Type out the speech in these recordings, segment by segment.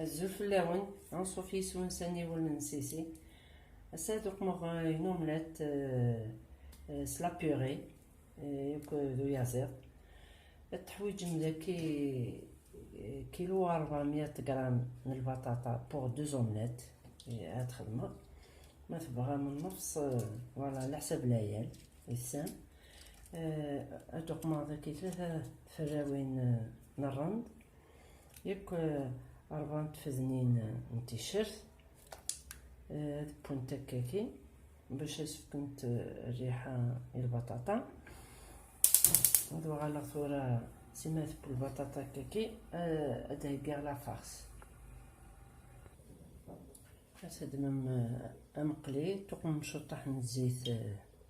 الزول في اللون نصوفي سون ساني والنسيسي دوك مغ اون اومليت سلا بيغي ياك ذو يازير التحويج مدا كيلو 400 غرام من البطاطا بوغ دو اومليت هاد خدمه ما تبغى من نفس فوالا على حساب العيال السام هادوك ماضي كي 3 فراوين نرند ياك 4 تفزنين تيشيرت بونت هكاكي باش يسكنت الريحه ديال البطاطا ندوي على ثورة سمات بالبطاطا هكاكي هذا كاع لا فارس هاد مقلي تقوم مشطح من الزيت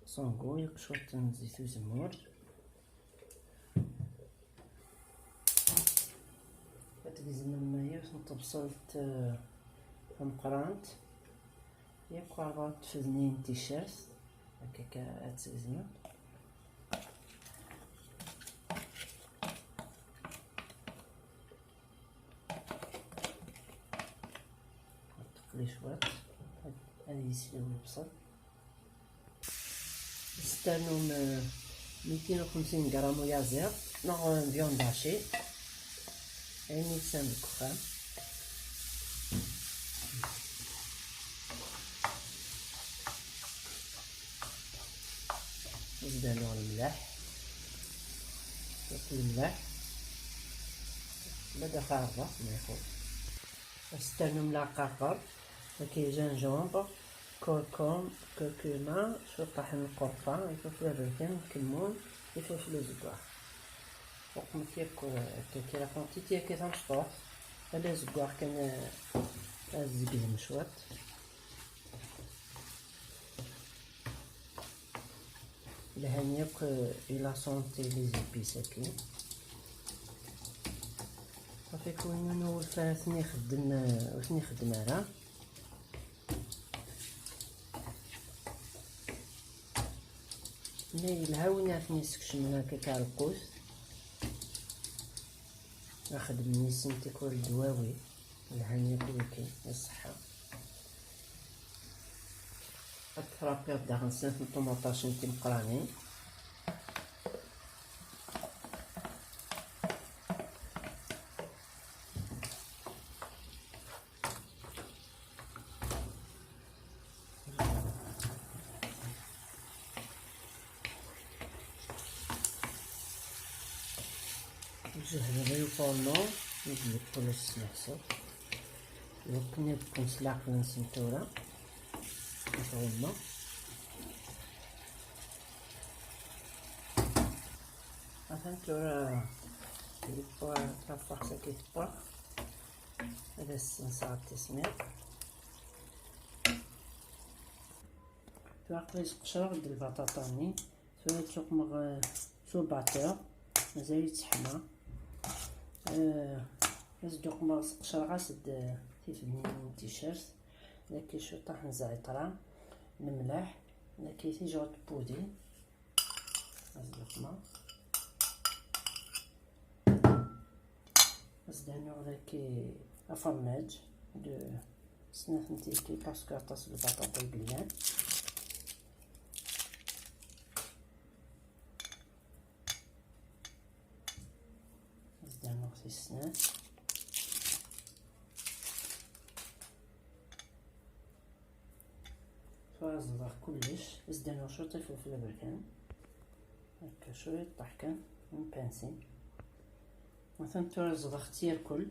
صونغو ياك شوط من زيت وزمور تقزم مايا نطبصلت مقرانت ياك 4 تفزنين تيشيرت هكاكا هتزمر تقلي شوات هادي يسلو البصل نستناو 250 غرام يازير نوع فيوند هاشي عيني سام الكخام نزيدو الملح شويه الملح بدا خاربه ما يخوف نستناو ملاعقه قرب كاين جنجومبر كركم كركوما شويه طحين القرفه الفلفل البركان الكمون الفلفل الزبار وقمت ياكو هكاكي لا كونتيتي هكا تنشطوح هذا زبار كان الزقزم شوات لهانيك الى سونتي لي زيبيس هكي صافي كوينو نول فاتني خدم وثني خدم راه مي الهاوية ثني سكشن هكاكا القوس نخدم نيسنتي كل الدواوي الهانية كويكي الصحة الفرابير دا غنسنت الطوماطاش نتي مقرانين نجهز غير الفورنو ندير كلش سنحسب يمكن تكون سلاق نسنتورا نفرمو نسنتورا يبقى ترفع ساكي تبقى هذا السنسار تسمير توقلي قشر د البطاطاني سويت سوق مغ سو باتور مازال يتحمى نزدوق مغ قشر غاسد تيفنين تيشيرت لكي شو طحن زعترة الملح لكي تيجوت بودي نزدوق مغ نزدانو لكي افرماج دو سناف نتيكي باسكو عطاس البطاطا البليان نزدانو في السناف فازلق كلش زدنا شويه فلفل بركان هكا شويه طحكه من بانسين مثلا ترزق اختيار كل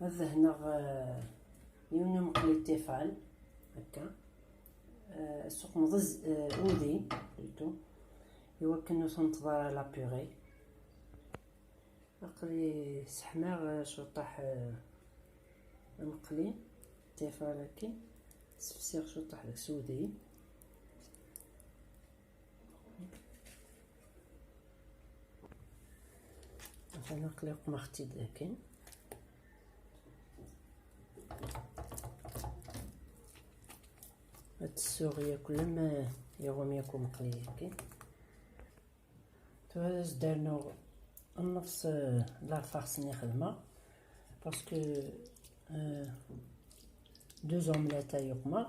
هذا هنا يونو مقلي تيفال هكا السوق مضز اودي قلتو يوكنو تنتظر لا بيغي نقلي سحماغ شو طاح نقلي تيفال هكي سفسيغ شو طاح داك سودي عشان نقلي قمختي داكن هاد السوغيه كل ما يغوم ياكو مقلي هكي توز دارنا النص لا فارس ني خدمه باسكو دو زومليت يقمر.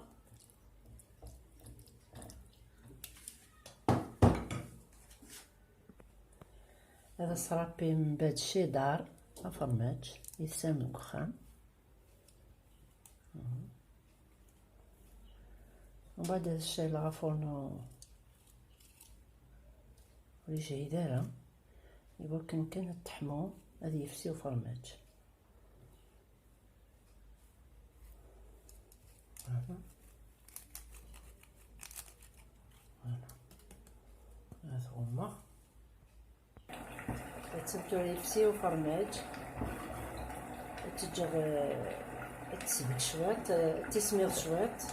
هذا صرابي من بعد شيدار افرماج يتسامن الدخان، ومن بعد هذا الشاي الغافورنو اللي جاي دايره يبقى كان تحمو هذه يفسيو فرماج. هذا هما تسبتو يفسيو فرماج، تجر تسبك شوات تسمير شوات،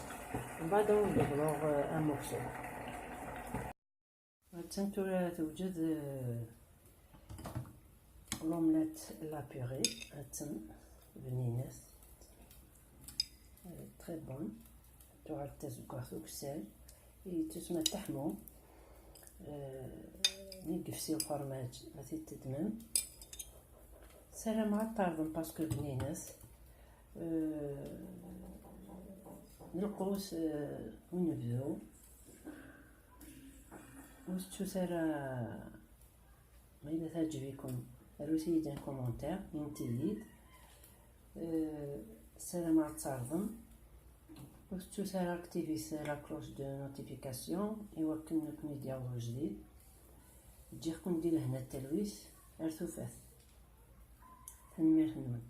من بعد نقبلو ان مورسو. تنتو توجد لومليت لا بيغي تم بنينات تري بون، تعرف تزكو كسال تسمى تحمو نقفسيو فرماج غادي تدمم سلام مع الطربن باسكو بنينات. نلقوس ونبدو وستو سارة ما إذا تعجبكم روسي دان كومونتير ينتيد سارة مع الطربن وستو سارة اكتيفيس لا كلوش دو نوتيفيكاسيون يوكلكم يديرو جديد تجيكم دير هنا التلويس ارثوفات. تنمير نون.